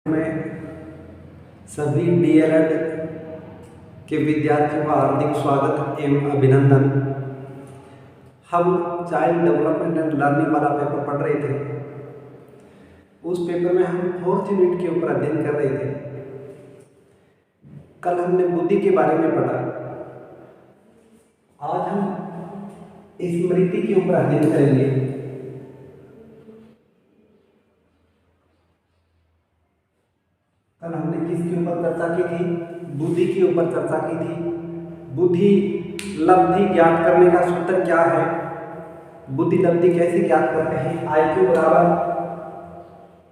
में सभी डीएलएड के विद्यार्थियों का हार्दिक स्वागत एवं अभिनंदन। हम चाइल्ड डेवलपमेंट एंड लर्निंग वाला पेपर पढ़ रहे थे। उस पेपर में हम 4th यूनिट के ऊपर अध्ययन कर रहे थे। कल हमने बुद्धि के बारे में पढ़ा। आज हम स्मृति के ऊपर अध्ययन करेंगे। कल हमने किसके ऊपर चर्चा की थी? बुद्धि के ऊपर चर्चा की थी। बुद्धि लब्धि ज्ञात करने का सूत्र क्या है? बुद्धि लब्धि कैसे ज्ञात करते हैं? IQ बराबर,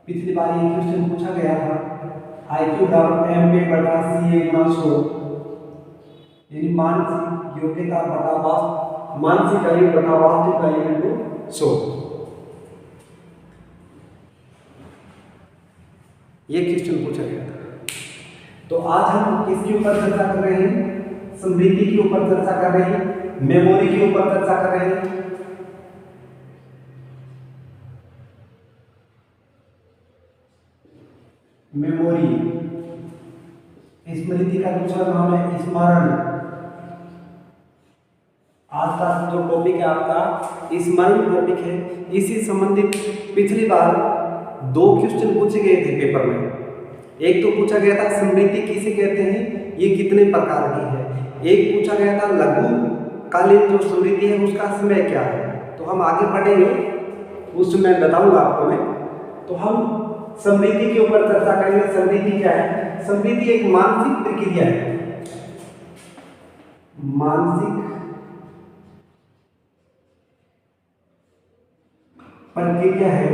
पिछली बार ये क्वेश्चन पूछा गया था, IQ बराबर MA/CA × 100, यानी मानसिक योग्यता बटा मानसिक आयु बटा वास्तविक आयु × 100। ये क्वेश्चन पूछा गया था। तो आज हम किसके ऊपर चर्चा कर रहे हैं? स्मृति के ऊपर चर्चा कर रहे हैं, मेमोरी के ऊपर चर्चा कर रहे हैं। मेमोरी, स्मृति का दूसरा नाम है स्मरण। आज का जो टॉपिक है आपका स्मरण टॉपिक है। इसी संबंधित पिछली बार 2 क्वेश्चन पूछे गए थे पेपर में। एक तो पूछा गया था स्मृति किसे कहते हैं, ये कितने प्रकार की है। एक पूछा गया था लघु कालीन जो स्मृति है उसका समय क्या है। तो हम आगे पढ़ेंगे, उस समय बताऊंगा आपको मैं। तो हम स्मृति के ऊपर चर्चा करेंगे। स्मृति क्या है? स्मृति एक मानसिक प्रक्रिया है। मानसिक प्रक्रिया है।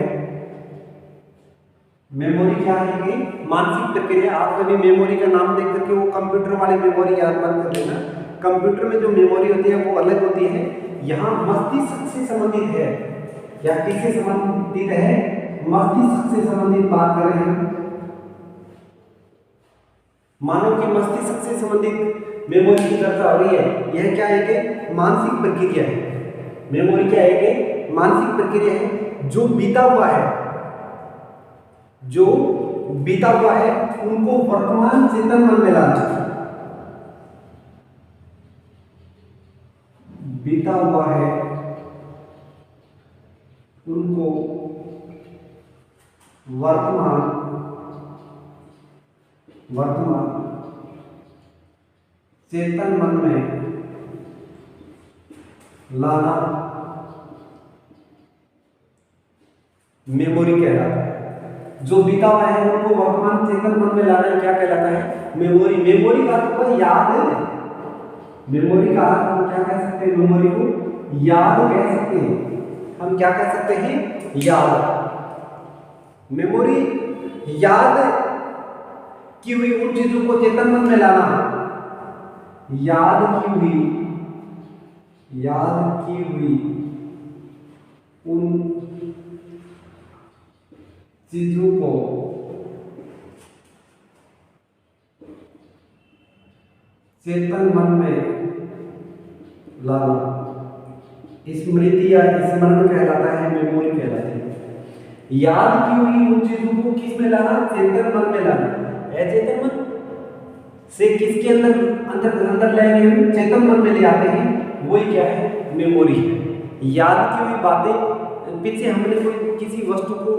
मेमोरी क्या है? कि मानसिक प्रक्रिया। आप कभी मेमोरी का नाम देख करके वो कंप्यूटर वाली मेमोरी याद मत कर लेना। कंप्यूटर में जो मेमोरी होती है वो अलग होती है। यहाँ मस्तिष्क से संबंधित है। या किससे संबंधित है? मस्तिष्क से संबंधित बात कर रहे हैं। मानव के मस्तिष्क से संबंधित मेमोरी की चर्चा हो रही है। यह क्या है? कि मानसिक प्रक्रिया है। मेमोरी क्या है? कि मानसिक प्रक्रिया है। जो बीता हुआ है, जो बीता हुआ है उनको वर्तमान चेतन मन में लाना। बीता हुआ है उनको वर्तमान चेतन मन में लाना मेमोरी कहलाता है। जो बीता हुआ है उनको वर्तमान चेतन मन में लाना क्या कहलाता है? मेमोरी। मेमोरी का अर्थ है याद है। मेमोरी का अर्थ हम क्या कह सकते हैं? मेमोरी को याद कह सकते हैं। हम क्या कह सकते हैं? याद। मेमोरी याद की हुई उन चीजों को चेतन मन में लाना। याद की हुई उन चीजों को चेतन मन में लाना स्मृति या स्मरण कहलाता है, मेमोरी कहलाती है। याद की हुई उन चीजों को किस में लाना? चेतन मन में लाना। अचेतन मन से किसके अंदर लाएंगे हम? चेतन मन में ले आते हैं। वही क्या है? मेमोरी है। याद की हुई बातें, पीछे हमने कोई किसी वस्तु को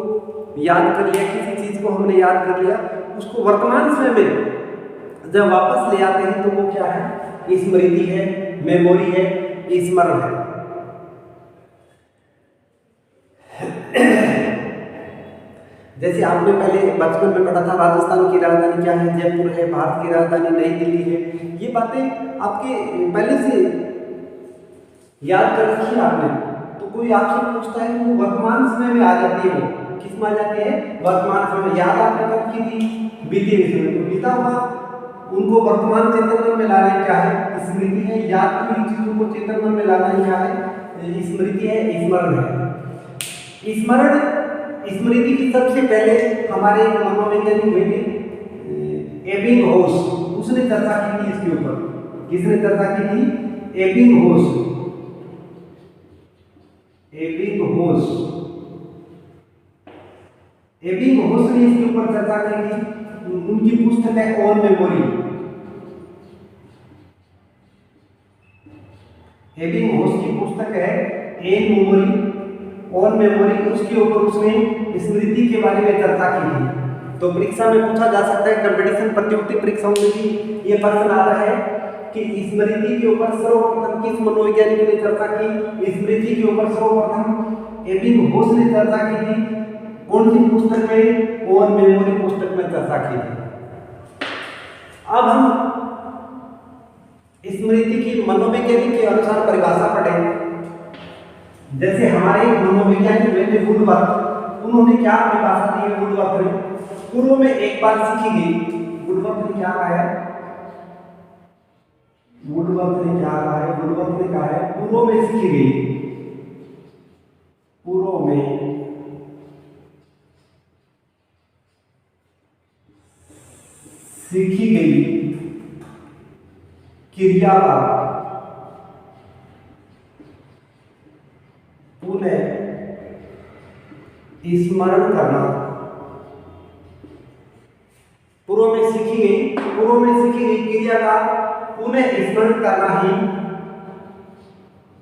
याद कर लिया, किसी चीज को हमने याद कर लिया, उसको वर्तमान समय में जब वापस ले आते हैं तो वो क्या है? स्मृति है, मेमोरी है, स्मरण है। जैसे आपने पहले बचपन में पढ़ा था राजस्थान की राजधानी क्या है? जयपुर है। भारत की राजधानी नई दिल्ली है। ये बातें आपके पहले से याद कर रखी है आपने। तो कोई आपसे पूछता है वो वर्तमान समय में आ जाती है। वो किस में आ जाती है? वर्तमान समय। याद आपने कब की थी? बीते हुए समय। तो बीता हुआ उनको वर्तमान चेतन मन में लाना क्या है? स्मृति है। याद की हुई चीजों को चेतन मन में लाना क्या है? स्मृति है, स्मरण है। स्मृति की सबसे पहले हमारे मनोवैज्ञानिक हुए थे एबिंगहॉस। उसने चर्चा की थी इसके ऊपर। किसने चर्चा की थी? एबिंगहॉस। एबिंगहॉस ने इसके ऊपर चर्चा की थी, उनकी पुस्तक है ऑन मेमोरी। एबिंगहॉस की पुस्तक है एन मेमोरी, ऑन मेमोरी, उसके ऊपर उसने स्मृति के बारे में चर्चा की थी। तो परीक्षा में पूछा जा सकता है, कंपटीशन प्रतियोगिता परीक्षाओं में भी ये प्रश्न आता है कि स्मृति के ऊपर सर्वप्रथम किस मनोवैज्ञानिक ने चर्चा की? स्मृति के ऊपर सर्वप्रथम एबिंगहॉस ने चर्चा की थी। कौन सी पुस्तक में? ऑन मेमोरी पुस्तक में चर्चा की थी। अब हम स्मृति की मनोवैज्ञानिक के अनुसार परिभाषा पढ़ें। जैसे हमारे मनोवैज्ञानिक हुए थे वुडवर्थ, उन्होंने क्या परिभाषा दी है? वुडवर्थ ने पूर्व में एक बार सीखी गई। वुडवर्थ ने क्या कहा है? वुडवर्थ ने क्या कहा है? वुडवर्थ ने कहा है पूर्व में सीखी गई, पूर्व में सीखी गई क्रिया का पुनः स्मरण करना। पूर्व में सीखी गई क्रिया का पुनः स्मरण करना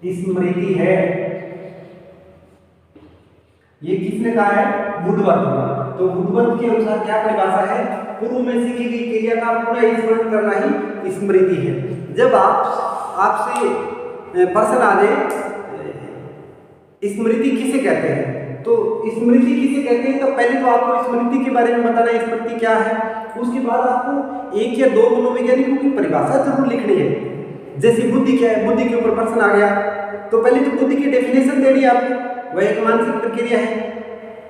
ही स्मृति है। ये किसने कहा है? वुडवर्थ ने। तो वुडवर्थ के अनुसार क्या परिभाषा है? पूर्व में सीखी गई क्रिया का पुनः स्मरण करना ही स्मृति है। जब आपसे प्रश्न आ जाए स्मृति किसे कहते हैं, तो स्मृति किसे कहते हैं, तो पहले तो आपको स्मृति के बारे में बताना है, स्मृति क्या है। उसके बाद आपको एक या दो मनोवैज्ञानिकों की परिभाषा जरूर लिखनी है। जैसे बुद्धि क्या है, बुद्धि के ऊपर प्रश्न आ गया तो पहले तो बुद्धि की डेफिनेशन देनी है आपको, वह एक मानसिक प्रक्रिया है।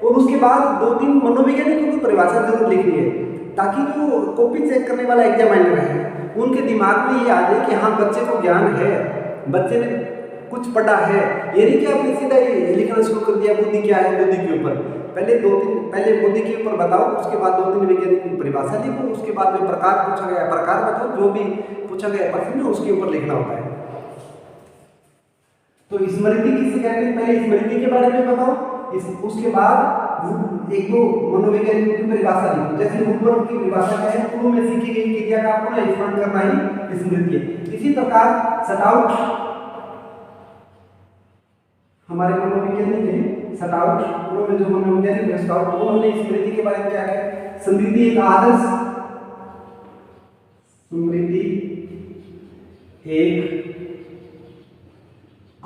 और उसके बाद दो तीन मनोवैज्ञानिकों की परिभाषा जरूर लिखनी है, ताकि जो कॉपी चेक करने वाला एग्जामिनर है उनके दिमाग में ये आ जाए कि हाँ बच्चे को ज्ञान है, बच्चे ने कुछ पढ़ा है। ये नहीं कि आपने सीधा ये लिखना शुरू कर दिया बुद्धि क्या है, बुद्धि के ऊपर। पहले बुद्धि के ऊपर बताओ, उसके बाद दो तीन वैज्ञानिक की परिभाषा लिखो, उसके बाद जो प्रकार पूछा गया प्रकार बताओ, जो भी पूछा गया प्रश्न है उसके ऊपर लिखना होता है। तो स्मृति किसे कहते हैं, पहले स्मृति के बारे में बताओ, उसके बाद एक दो मनोवैज्ञानिकों की परिभाषा लिखो। जैसे वुडवर्थ की परिभाषा क्या है? पूर्व में सीखी गई क्रिया का पुनः स्मरण करना ही स्मृति है। इसी प्रकार सटाउट, हमारे मनोवैज्ञानिक है सटाउट, पूर्व में जो मनोवैज्ञानिक है सटाउट, उन्होंने स्मृति के बारे में क्या कहा? स्मृति एक आदर्श, स्मृति एक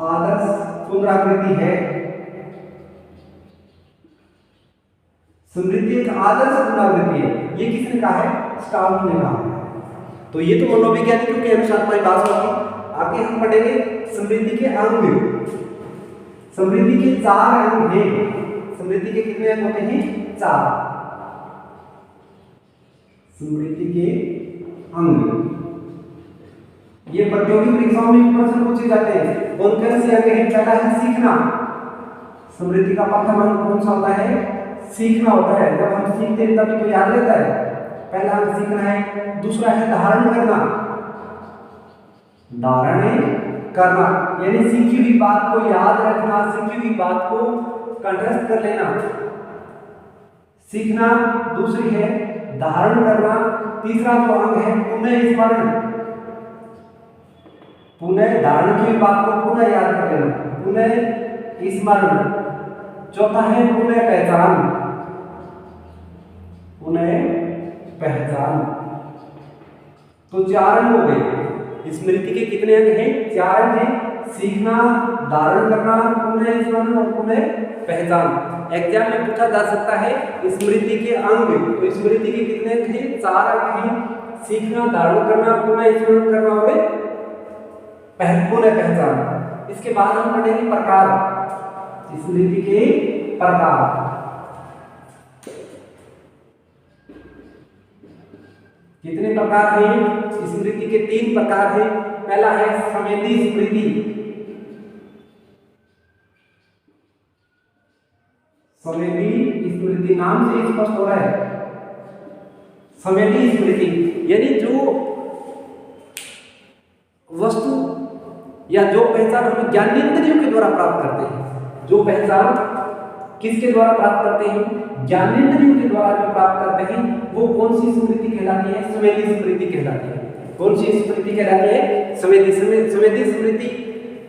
आदर्श पुनरावृत्ति है। स्मृति एक आदर्श पुनरावृत्ति है, ये किसने कहा है? स्टाउट ने कहा है। तो ये तो मनोवैज्ञानिकों के अनुसार परिभाषा होगी। आगे हम पढ़ेंगे स्मृति के अंग। स्मृति के 4 अंग हैं। स्मृति के कितने अंग होते हैं? 4। स्मृति के अंग ये प्रतियोगी परीक्षाओं में प्रश्न पूछे जाते हैं। कौन से अंग हैं? पहला है सीखना। स्मृति का प्रथम अंग कौन सा होता है? सीखना होता है। जब हम सीखते हैं तभी तो याद रहता है। पहला अंग सीखना है। दूसरा है धारण करना, धारण करना यानी सीखी हुई बात को याद रखना, सीखी हुई बात को कंठस्थ कर लेना, सीखना। दूसरी है धारण करना। तीसरा जो अंग है पुनः स्मरण, पुनः धारण की बात को पुनः याद कर लेना, पुनः स्मरण। चौथा है पुनः पहचान, पुनः पहचान। तो 4 अंग हो गए। स्मृति के कितने अंग हैं? 4 अंग हैं। सीखना, धारण करना, पुनः स्मरण और पुनः पहचान। एग्जाम में पूछा जा सकता है स्मृति के अंग। तो स्मृति के कितने अंग हैं? 4 अंग हैं। सीखना, धारण करना, पुनः स्मरण करना और पुनः पहचान। इसके बाद हम पढ़ेंगे प्रकार, स्मृति के प्रकार। कितने प्रकार हैं? स्मृति के 3 प्रकार हैं। पहला है संवेदी स्मृति। संवेदी स्मृति नाम से स्पष्ट हो रहा है। संवेदी स्मृति यानी जो वस्तु या जो पहचान हम ज्ञानेंद्रियों के द्वारा प्राप्त करते हैं, जो पहचान किसके द्वारा प्राप्त करते हैं? ज्ञानेंद्रियों के द्वारा जो प्राप्त करते हैं वो कौन सी स्मृति कहलाती है? संवेदी स्मृति कहलाती है। कौन सी स्मृति कहलाती है? संवेदी स्मृति।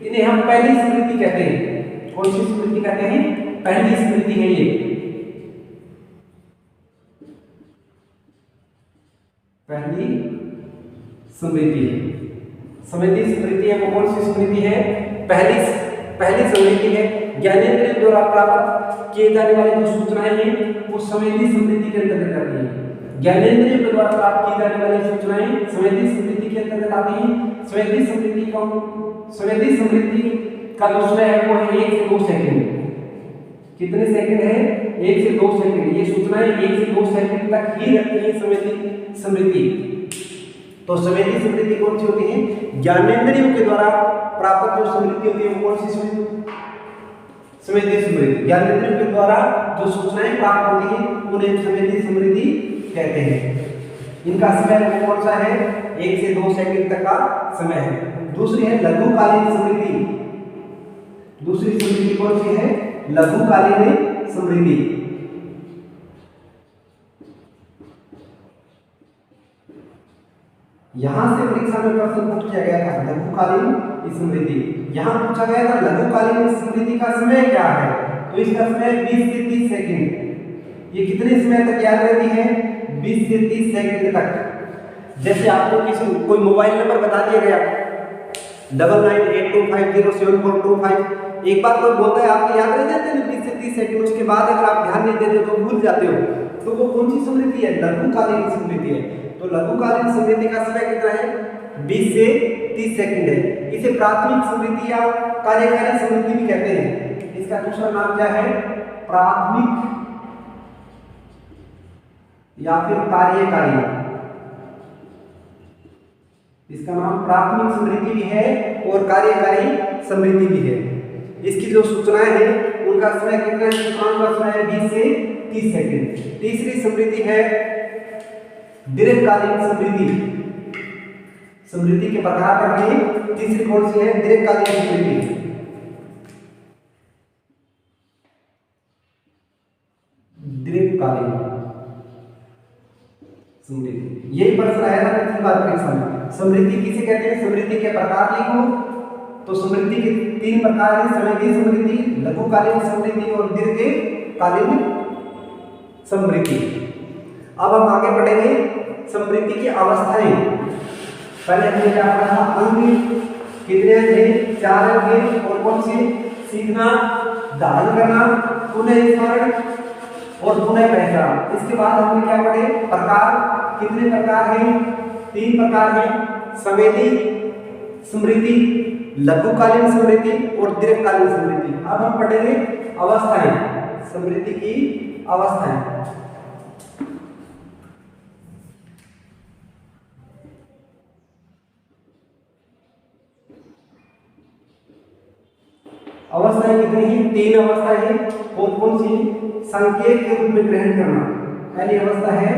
इन्हें हम पहली स्मृति कहते हैं। कौन सी स्मृति कहते हैं? पहली स्मृति है ये। पहली स्मृति है। संवेदी स्मृति है वो कौन सी स्मृति है? पहली स्मृति है। ज्ञानेंद्रिय द्वारा प्राप्त किए जाने वाली जो सूचनाएं हैं वो संवेदी स्मृति के अंतर्गत आती हैं। ज्ञानेंद्रिय के द्वारा प्राप्त की जाने वाली सूचनाएं संवेदी स्मृति के अंतर्गत आती हैं। संवेदी स्मृति का जो समय है वो है 1 से 2 सेकंड। कितने सेकंड है? 1 से 2 सेकंड। ये सूचनाएं 1 से 2 सेकंड तक ही रखती है संवेदी स्मृति। तो संवेदी स्मृति कौन सी होती है? ज्ञानेंद्रियों के द्वारा प्राप्त जो स्मृति होती है वो कौन सी संवेदी स्मृति। ज्ञानेंद्रियों के द्वारा जो सूचनाएं प्राप्त होती हैं उन्हें संवेदी स्मृति कहते हैं। इनका समय कौन सा है? 1 से 2 सेकंड तक का समय है। दूसरी है लघुकालीन स्मृति। दूसरी स्मृति कौन सी है? लघुकालीन स्मृति। यहां से परीक्षा में प्रश्न पूछ किया गया था लघुकालीन स्मृति। यहां पूछा गया था लघुकालीन स्मृति का समय क्या है? तो इसका समय 20 से 30 सेकंड। ये कितने समय तक याद रहती है? 20 से 30 सेकंड तक। जैसे आपको कोई मोबाइल नंबर बता दिया गया 9982507425, एक बार कोई बोलता है आपको याद रह जाते हैं 20 से 30 सेकंड, उसके बाद अगर आप ध्यान नहीं देते तो भूल जाते हो। तो वो कौन सी स्मृति है? लघुकालीन स्मृति है। तो लघुकालीन स्मृति का समय कितना है? 20 से 30 सेकंड है। इसे प्राथमिक स्मृति या कार्यकारी स्मृति भी कहते हैं। इसका दूसरा नाम क्या है? प्राथमिक या फिर कार्यकारी। इसका नाम प्राथमिक स्मृति भी है और कार्यकारी स्मृति भी है। इसकी जो सूचनाएं हैं उनका समय कितना है? सूचनाओं का समय है 20 से 30 सेकंड। तीसरी स्मृति है दीर्घकालीन स्मृति। स्मृति के प्रकार पर है। तीसरी कौन सी है? दीर्घकालीन स्मृति। दीर्घकालीन स्मृति, यही प्रश्न आया था पिछली बार परीक्षा में। स्मृति किसे कहते हैं? स्मृति के प्रकार लिखो। तो स्मृति के 3 प्रकार हैं: संवेदी स्मृति, लघुकालीन स्मृति और दीर्घकालीन स्मृति। अब हम आगे बढ़ेंगे स्मृति की अवस्थाएं। पहले हमने क्या पढ़ा था? अंक कितने थे? 4 अंक। और कौन से? सीखना, धारण करना, पुनः स्मरण और पुनः पहचान। इसके बाद हमने क्या पढ़े? प्रकार। कितने प्रकार हैं? 3 प्रकार हैं: संवेदी स्मृति, लघुकालीन स्मृति और दीर्घकालीन स्मृति। अब हम पढ़ेंगे अवस्थाएं, स्मृति की अवस्थाएं। अवस्थाएं कितनी हैं? 3 अवस्थाएं हैं। कौन कौन सी? संकेत के रूप में ग्रहण करना। पहली अवस्था है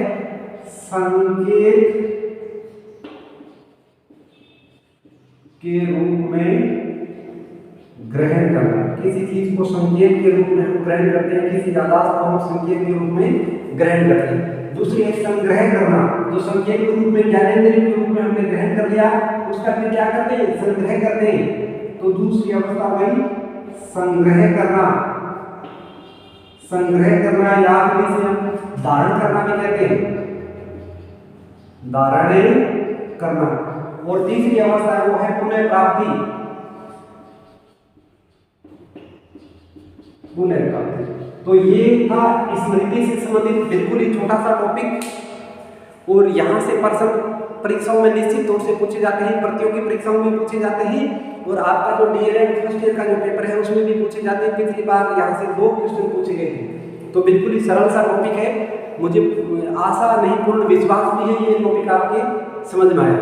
संकेत के रूप में ग्रहण करना। किसी चीज को संकेत के रूप में हम ग्रहण करते हैं, किसी याददाश्त को हम संकेत के रूप में ग्रहण करते हैं। दूसरी है संग्रह करना। जो संकेत के रूप में, ज्ञानेंद्रिय के रूप में हमने ग्रहण कर लिया, उसका फिर क्या करते हैं? संग्रह करते हैं। तो दूसरी अवस्था वही संग्रह करना। संग्रह करना या फिर इसे हम धारण करना भी कहते हैं, धारण करना। और तीसरी अवस्था है वो है पुनः प्राप्ति। पुनः प्राप्ति। तो ये था स्मृति से संबंधित बिल्कुल ही छोटा सा टॉपिक। और यहाँ से प्रश्न परीक्षाओं में निश्चित तौर से पूछे जाते हैं, प्रतियोगी परीक्षाओं में पूछे जाते हैं। और आपका जो डीएलएड फर्स्ट ईयर का जो पेपर है उसमें भी पूछे जाते हैं। पिछली बार यहाँ से 2 क्वेश्चन पूछे गए थे। तो बिल्कुल ही सरल सा टॉपिक है। मुझे आशा नहीं, पूर्ण विश्वास भी है ये टॉपिक आपके समझ में आया।